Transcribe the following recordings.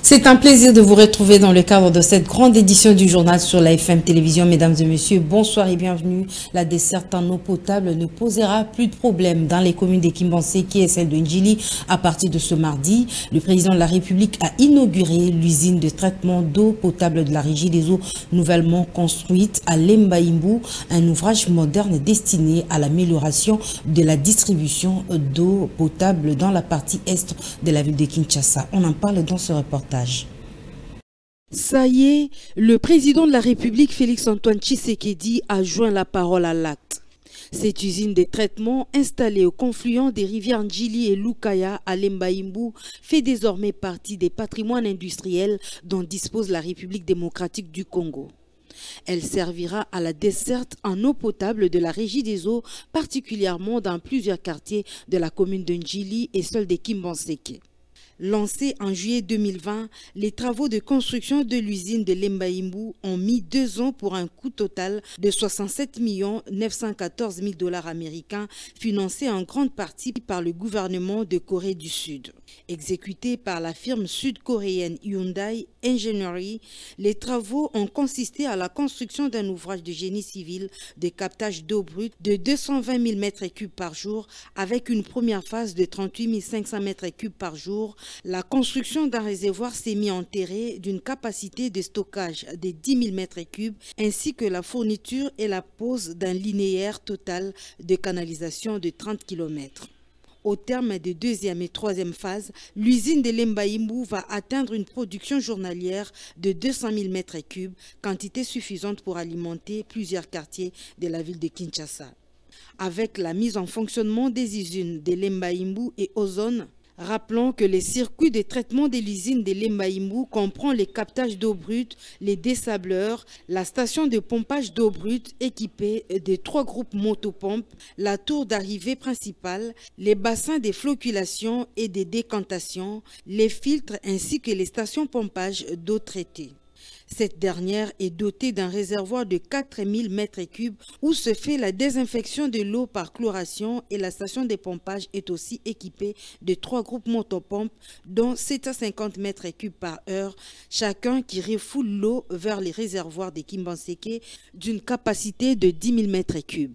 C'est un plaisir de vous retrouver dans le cadre de cette grande édition du journal sur la FM Télévision. Mesdames et messieurs, bonsoir et bienvenue. La desserte en eau potable ne posera plus de problème dans les communes de Kimbanséké et celle de Ndjili à partir de ce mardi. Le président de la République a inauguré l'usine de traitement d'eau potable de la Régie des eaux nouvellement construite à Lembaïmbou, un ouvrage moderne destiné à l'amélioration de la distribution d'eau potable dans la partie est de la ville de Kinshasa. On en parle dans ce reportage. Ça y est, le président de la République, Félix-Antoine Tshisekedi, a joint la parole à l'acte. Cette usine de traitement installée au confluent des rivières Ndjili et Lukaya à Lembaïmbou fait désormais partie des patrimoines industriels dont dispose la République démocratique du Congo. Elle servira à la desserte en eau potable de la Régie des eaux, particulièrement dans plusieurs quartiers de la commune de Ndjili et celle de Kimbanséké. Lancés en juillet 2020, les travaux de construction de l'usine de Lembaïmbou ont mis 2 ans pour un coût total de 67 914 000 $ américains, financés en grande partie par le gouvernement de Corée du Sud. Exécutés par la firme sud-coréenne Hyundai Engineering, les travaux ont consisté à la construction d'un ouvrage de génie civil de captage d'eau brute de 220 000 m3 par jour avec une première phase de 38 500 m3 par jour, la construction d'un réservoir semi-enterré d'une capacité de stockage de 10 000 m3 ainsi que la fourniture et la pose d'un linéaire total de canalisation de 30 km. Au terme de deuxième et troisième phases, l'usine de Lembaïmbou va atteindre une production journalière de 200 000 m3, quantité suffisante pour alimenter plusieurs quartiers de la ville de Kinshasa. Avec la mise en fonctionnement des usines de Lembaïmbou et Ozone, rappelons que les circuits de traitement de l'usine de Lembaïmbou comprend les captages d'eau brute, les dessableurs, la station de pompage d'eau brute équipée de 3 groupes motopompes, la tour d'arrivée principale, les bassins de floculation et de décantation, les filtres ainsi que les stations pompage d'eau traitée. Cette dernière est dotée d'un réservoir de 4000 m3 où se fait la désinfection de l'eau par chloration et la station de pompage est aussi équipée de 3 groupes motopompes dont 750 m3 par heure, chacun qui refoule l'eau vers les réservoirs de Kimbanséké d'une capacité de 10 000 m3.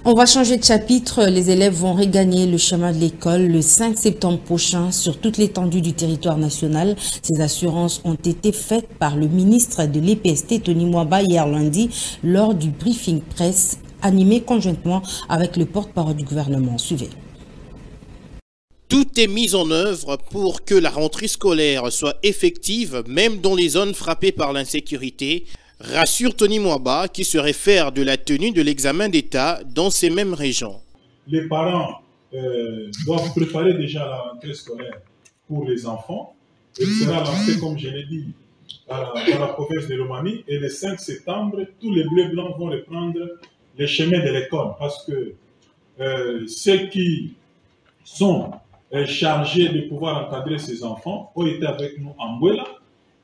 On va changer de chapitre. Les élèves vont regagner le chemin de l'école le 5 septembre prochain sur toute l'étendue du territoire national. Ces assurances ont été faites par le ministre de l'EPST, Tony Mwaba, hier lundi, lors du briefing presse animé conjointement avec le porte-parole du gouvernement. Suivez. Tout est mis en œuvre pour que la rentrée scolaire soit effective, même dans les zones frappées par l'insécurité, rassure Tony Mwaba qui se réfère de la tenue de l'examen d'État dans ces mêmes régions. Les parents doivent préparer déjà la rentrée scolaire pour les enfants. Elle sera lancée, comme je l'ai dit, dans la province de Lomami. Et le 5 septembre, tous les bleus blancs vont reprendre les chemins de l'école. Parce que ceux qui sont chargés de pouvoir encadrer ces enfants ont été avec nous en Bouela.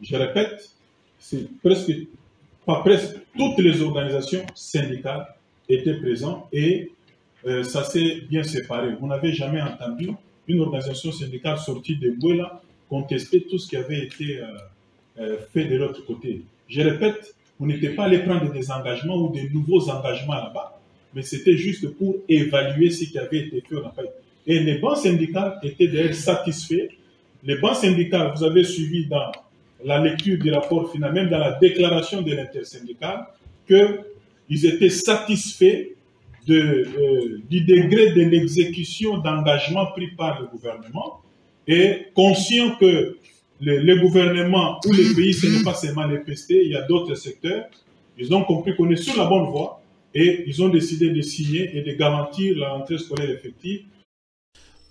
Je répète, c'est presque toutes les organisations syndicales étaient présentes et ça s'est bien séparé. Vous n'avez jamais entendu une organisation syndicale sortie de Bouela contester tout ce qui avait été fait de l'autre côté. Je répète, vous n'étiez pas allé prendre des engagements ou des nouveaux engagements là-bas, mais c'était juste pour évaluer ce qui avait été fait. Et les bancs syndicales étaient d'ailleurs satisfaits. Les bancs syndicales, vous avez suivi dans la lecture du rapport final, même dans la déclaration de l'intersyndicale, qu'ils étaient satisfaits du degré de l'exécution d'engagements pris par le gouvernement et conscients que le gouvernement ou les pays, ce n'est pas seulement les PST, il y a d'autres secteurs. Ils ont compris qu'on est sur la bonne voie et ils ont décidé de signer et de garantir la rentrée scolaire effective.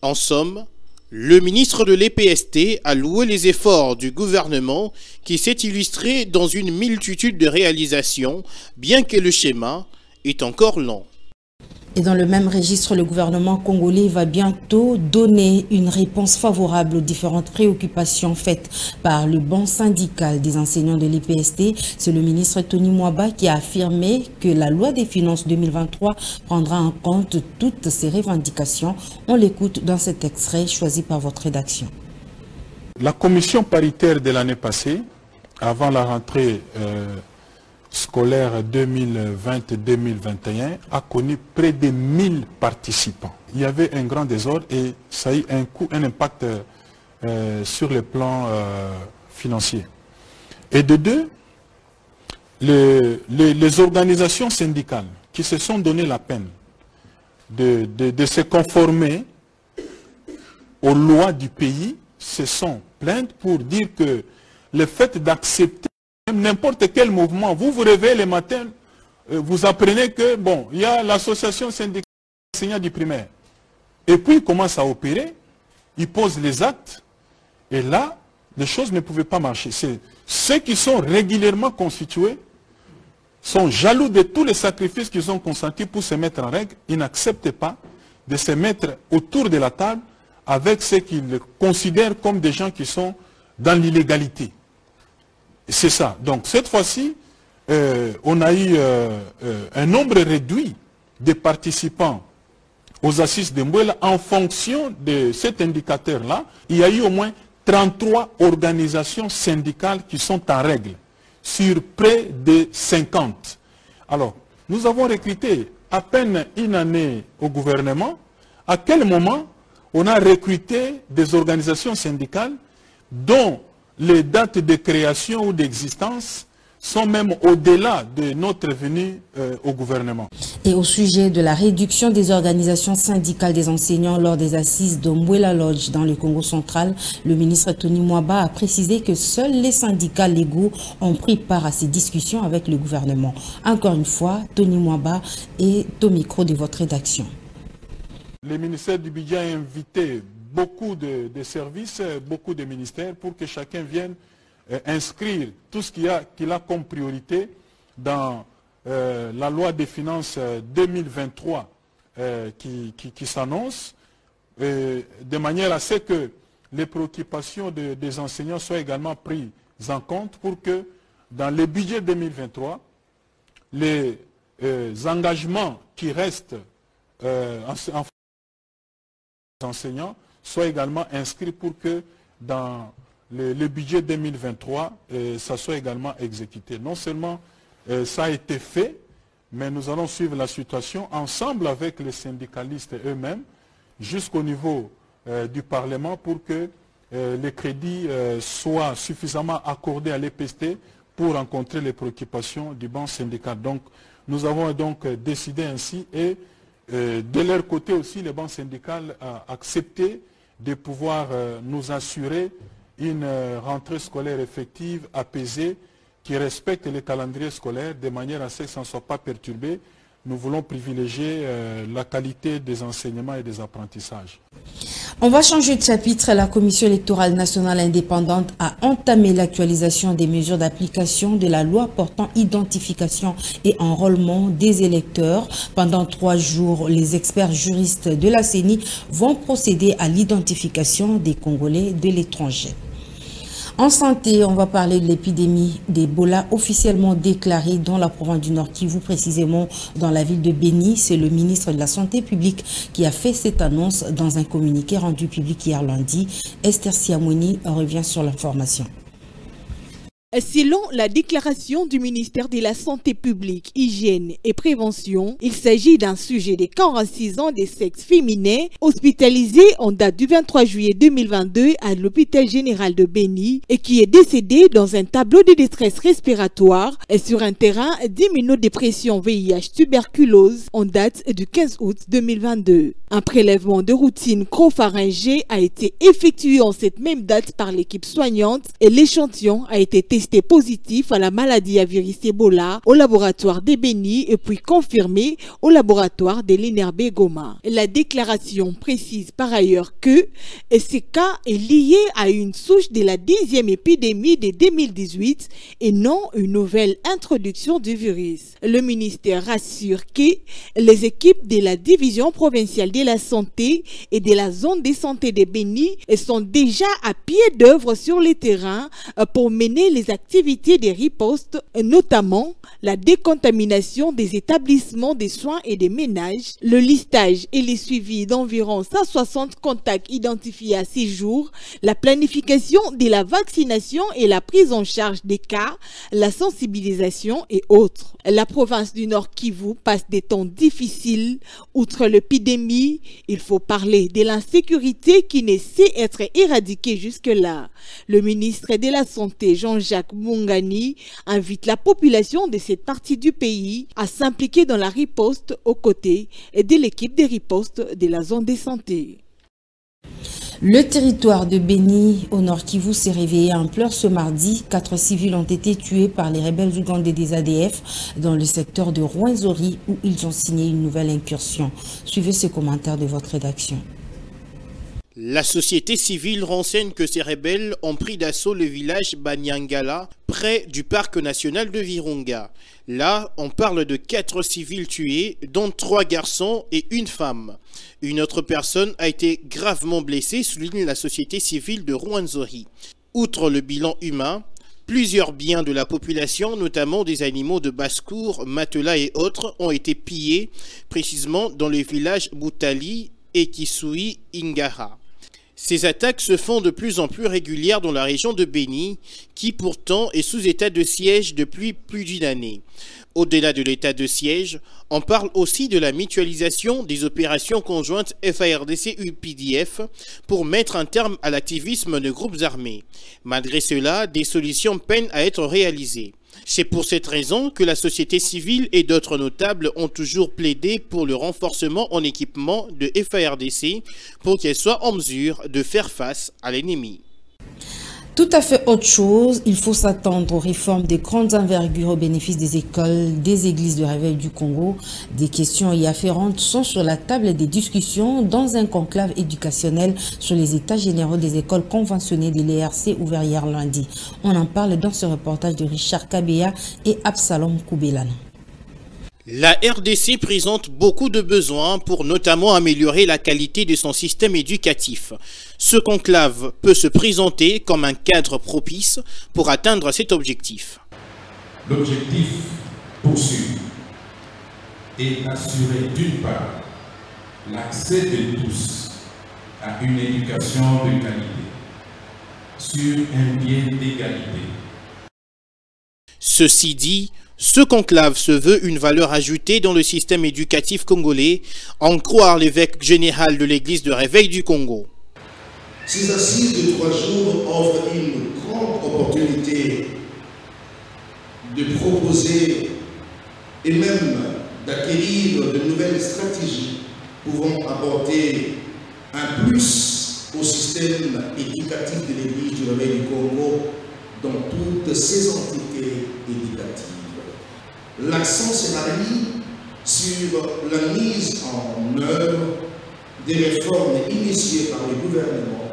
En somme, le ministre de l'EPST a loué les efforts du gouvernement qui s'est illustré dans une multitude de réalisations, bien que le schéma est encore lent. Et dans le même registre, le gouvernement congolais va bientôt donner une réponse favorable aux différentes préoccupations faites par le banc syndical des enseignants de l'EPST. C'est le ministre Tony Mwaba qui a affirmé que la loi des finances 2023 prendra en compte toutes ces revendications. On l'écoute dans cet extrait choisi par votre rédaction. La commission paritaire de l'année passée, avant la rentrée scolaire 2020-2021, a connu près de 1000 participants. Il y avait un grand désordre et ça a eu un impact sur le plan financier. Et de deux, les organisations syndicales qui se sont donné la peine de se conformer aux lois du pays se sont plaintes pour dire que le fait d'accepter n'importe quel mouvement, vous vous réveillez le matin, vous apprenez que, bon, il y a l'association syndicale des enseignants du primaire. Et puis il commence à opérer, il pose les actes, et là, les choses ne pouvaient pas marcher. Ceux qui sont régulièrement constitués sont jaloux de tous les sacrifices qu'ils ont consentis pour se mettre en règle. Ils n'acceptent pas de se mettre autour de la table avec ceux qu'ils considèrent comme des gens qui sont dans l'illégalité. C'est ça. Donc cette fois-ci, on a eu un nombre réduit de participants aux assises de Mbouela. En fonction de cet indicateur-là, il y a eu au moins 33 organisations syndicales qui sont en règle sur près de 50. Alors, nous avons recruté à peine une année au gouvernement. À quel moment on a recruté des organisations syndicales dont les dates de création ou d'existence sont même au-delà de notre venue au gouvernement. Et au sujet de la réduction des organisations syndicales des enseignants lors des assises de Mbouela Lodge dans le Congo central, le ministre Tony Mwaba a précisé que seuls les syndicats légaux ont pris part à ces discussions avec le gouvernement. Encore une fois, Tony Mwaba est au micro de votre rédaction. Le ministère du Budget a invité beaucoup de services, beaucoup de ministères pour que chacun vienne inscrire tout ce qu'il a comme priorité dans la loi des finances 2023 qui s'annonce, de manière à ce que les préoccupations des enseignants soient également prises en compte pour que dans le budget 2023, les engagements qui restent en enseignants soient également inscrits pour que dans le budget 2023, ça soit également exécuté. Non seulement ça a été fait, mais nous allons suivre la situation ensemble avec les syndicalistes eux-mêmes jusqu'au niveau du Parlement pour que les crédits soient suffisamment accordés à l'EPST pour rencontrer les préoccupations du banc syndical. Donc, nous avons donc décidé ainsi et de leur côté aussi, le banc syndical a accepté de pouvoir nous assurer une rentrée scolaire effective, apaisée, qui respecte le calendrier scolaire de manière à ce que ça ne soit pas perturbé. Nous voulons privilégier la qualité des enseignements et des apprentissages. On va changer de chapitre. La Commission électorale nationale indépendante a entamé l'actualisation des mesures d'application de la loi portant identification et enrôlement des électeurs. Pendant 3 jours, les experts juristes de la CENI vont procéder à l'identification des Congolais de l'étranger. En santé, on va parler de l'épidémie d'Ebola officiellement déclarée dans la province du Nord Kivu, précisément dans la ville de Béni. C'est le ministre de la Santé publique qui a fait cette annonce dans un communiqué rendu public hier lundi. Esther Siamouni revient sur l'information. Selon la déclaration du ministère de la Santé publique, Hygiène et Prévention, il s'agit d'un sujet de 46 ans de sexe féminin hospitalisé en date du 23 juillet 2022 à l'hôpital général de Béni et qui est décédé dans un tableau de détresse respiratoire et sur un terrain d'immunodépression VIH tuberculose en date du 15 août 2022. Un prélèvement de routine cropharyngé a été effectué en cette même date par l'équipe soignante et l'échantillon a été testé positif à la maladie à virus Ebola au laboratoire de Béni et puis confirmé au laboratoire de l'INRB Goma. La déclaration précise par ailleurs que ce cas est lié à une souche de la 10e épidémie de 2018 et non une nouvelle introduction du virus. Le ministère rassure que les équipes de la division provinciale de la santé et de la zone de santé de Béni sont déjà à pied d'œuvre sur le terrain pour mener les activités des ripostes, notamment la décontamination des établissements des soins et des ménages, le listage et les suivis d'environ 160 contacts identifiés à 6 jours, la planification de la vaccination et la prise en charge des cas, la sensibilisation et autres. La province du Nord Kivu passe des temps difficiles. Outre l'épidémie, il faut parler de l'insécurité qui ne sait être éradiquée jusque-là. Le ministre de la Santé, Jean-Jacques Mungani, invite la population de cette partie du pays à s'impliquer dans la riposte aux côtés de l'équipe de riposte de la zone de santé. Le territoire de Beni, au Nord Kivu, s'est réveillé en pleurs ce mardi. 4 civils ont été tués par les rebelles ougandais des ADF dans le secteur de Rwenzori où ils ont signé une nouvelle incursion. Suivez ce commentaire de votre rédaction. La société civile renseigne que ces rebelles ont pris d'assaut le village Banyangala, près du parc national de Virunga. Là, on parle de 4 civils tués, dont 3 garçons et une femme. Une autre personne a été gravement blessée, souligne la société civile de Rwenzori. Outre le bilan humain, plusieurs biens de la population, notamment des animaux de basse-cour, matelas et autres, ont été pillés, précisément dans le village Boutali et Kisui Ingara. Ces attaques se font de plus en plus régulières dans la région de Beni, qui pourtant est sous état de siège depuis plus d'une année. Au-delà de l'état de siège, on parle aussi de la mutualisation des opérations conjointes FARDC-UPDF pour mettre un terme à l'activisme de groupes armés. Malgré cela, des solutions peinent à être réalisées. C'est pour cette raison que la société civile et d'autres notables ont toujours plaidé pour le renforcement en équipement de FARDC pour qu'elle soit en mesure de faire face à l'ennemi. Tout à fait autre chose, il faut s'attendre aux réformes de grandes envergures au bénéfice des écoles, des églises de réveil du Congo. Des questions y afférentes sont sur la table des discussions dans un conclave éducationnel sur les états généraux des écoles conventionnées de l'ERC ouvert hier lundi. On en parle dans ce reportage de Richard Kabea et Absalom Koubelana. La RDC présente beaucoup de besoins pour notamment améliorer la qualité de son système éducatif. Ce conclave peut se présenter comme un cadre propice pour atteindre cet objectif. L'objectif poursuivi est d'assurer d'une part l'accès de tous à une éducation de qualité sur un pied d'égalité. Ceci dit, ce conclave se veut une valeur ajoutée dans le système éducatif congolais, en croire l'évêque général de l'église de réveil du Congo. Ces assises de 3 jours offrent une grande opportunité de proposer et même d'acquérir de nouvelles stratégies pouvant apporter un plus au système éducatif de l'église du réveil du Congo dans toutes ses entités éducatives. L'accent sera mis sur la mise en œuvre des réformes initiées par le gouvernement.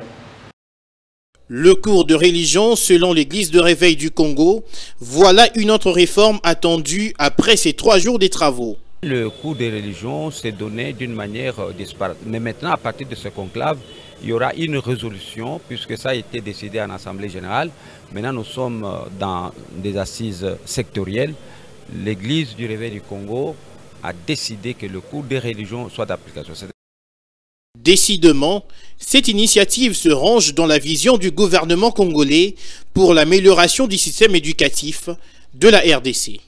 Le cours de religion selon l'église de réveil du Congo, voilà une autre réforme attendue après ces 3 jours des travaux. Le cours de religion s'est donné d'une manière disparate. Mais maintenant, à partir de ce conclave, il y aura une résolution puisque ça a été décidé en Assemblée générale. Maintenant, nous sommes dans des assises sectorielles. L'église du réveil du Congo a décidé que le cours de religion soit d'application. Décidément, cette initiative se range dans la vision du gouvernement congolais pour l'amélioration du système éducatif de la RDC.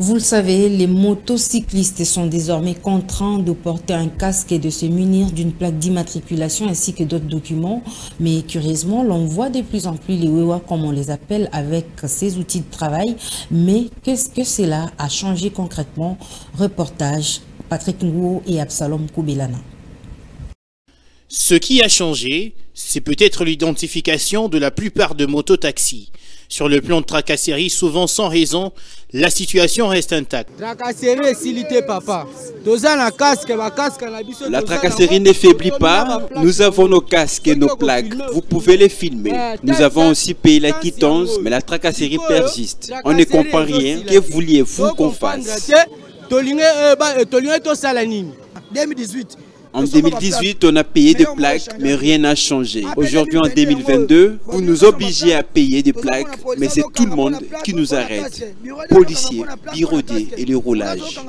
Vous le savez, les motocyclistes sont désormais contraints de porter un casque et de se munir d'une plaque d'immatriculation ainsi que d'autres documents. Mais curieusement, l'on voit de plus en plus les Wewa, comme on les appelle, avec ces outils de travail. Mais qu'est-ce que cela a changé concrètement? Reportage Patrick Ngou et Absalom Koubelana. Ce qui a changé, c'est peut-être l'identification de la plupart de mototaxis. Sur le plan de tracasserie, souvent sans raison, la situation reste intacte. La tracasserie ne faiblit pas. Nous avons nos casques et nos plaques. Vous pouvez les filmer. Nous avons aussi payé la quittance, mais la tracasserie persiste. On ne comprend rien. Que vouliez-vous qu'on fasse? 2018, En 2018, on a payé des plaques, mais rien n'a changé. Aujourd'hui, en 2022, vous nous obligez à payer des plaques, mais c'est tout le monde qui nous arrête. Policiers, birodés et les roulages.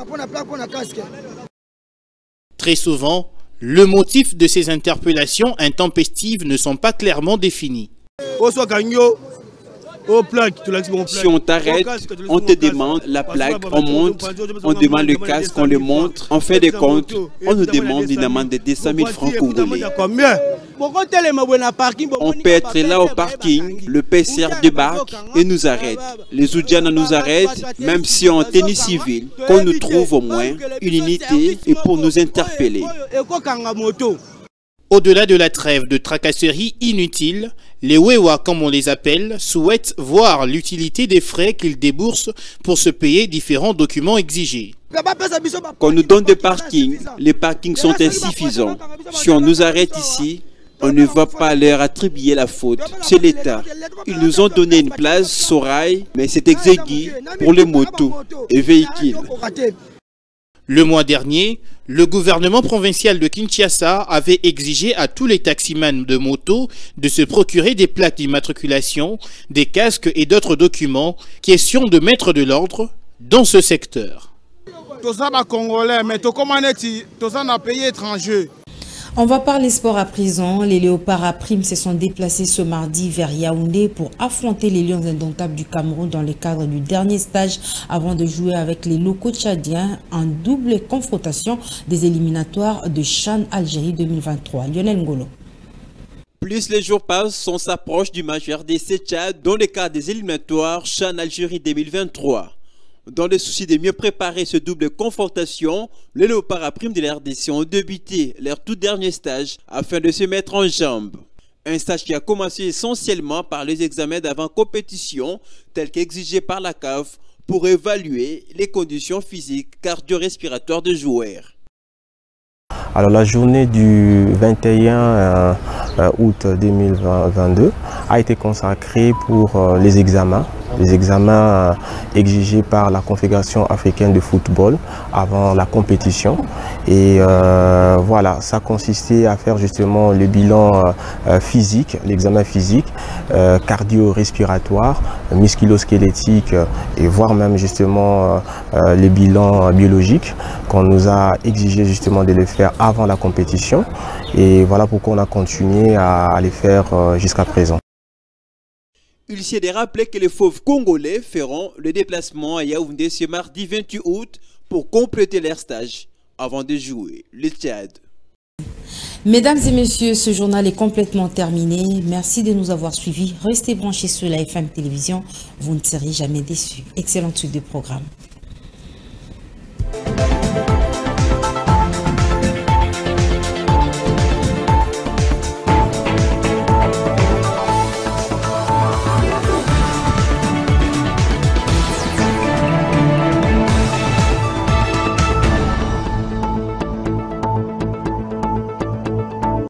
Très souvent, le motif de ces interpellations intempestives ne sont pas clairement définis. Si on t'arrête, on te demande la plaque, on monte, on demande le casque, on le montre. En fin de compte, on nous demande une amende de 200 000 francs congolais. On peut être là au parking, le PCR débarque et nous arrête. Les Oudjana nous arrêtent, même si on tenue civile, qu'on nous trouve au moins une unité et pour nous interpeller. Au-delà de la trêve de tracasseries inutiles, les Wewa, comme on les appelle, souhaitent voir l'utilité des frais qu'ils déboursent pour se payer différents documents exigés. Qu'on nous donne des parkings, les parkings sont insuffisants. Si on nous arrête ici, on ne va pas leur attribuer la faute. C'est l'État. Ils nous ont donné une place Sorail, mais c'est exécuté pour les motos et véhicules. Le mois dernier, le gouvernement provincial de Kinshasa avait exigé à tous les taximans de moto de se procurer des plaques d'immatriculation, des casques et d'autres documents, question de mettre de l'ordre dans ce secteur. On va parler sport à présent. Les Léopards à Prime se sont déplacés ce mardi vers Yaoundé pour affronter les Lions indomptables du Cameroun dans le cadre du dernier stage avant de jouer avec les locaux tchadiens en double confrontation des éliminatoires de CHAN Algérie 2023. Lionel Ngolo. Plus les jours passent, on s'approche du match RDC Tchad dans le cadre des éliminatoires CHAN Algérie 2023. Dans le souci de mieux préparer ce double confrontation, les Léopards à Prime de la RDC ont débuté leur tout dernier stage afin de se mettre en jambes. Un stage qui a commencé essentiellement par les examens d'avant-compétition tels qu'exigés par la CAF pour évaluer les conditions physiques cardio-respiratoires des joueurs. Alors la journée du 21 août 2022 a été consacrée pour les examens exigés par la Confédération africaine de football avant la compétition. Et voilà, ça consistait à faire justement le bilan physique, l'examen physique, cardio-respiratoire, musculo-squelettique et voire même justement le bilan biologique qu'on nous a exigé justement de le faire avant la compétition. Et voilà pourquoi on a continué à les faire jusqu'à présent. Il s'est de rappeler que les fauves congolais feront le déplacement à Yaoundé ce mardi 28 août pour compléter leur stage avant de jouer le Tchad. Mesdames et messieurs, ce journal est complètement terminé. Merci de nous avoir suivis. Restez branchés sur la FM Télévision. Vous ne serez jamais déçus. Excellente suite de programme.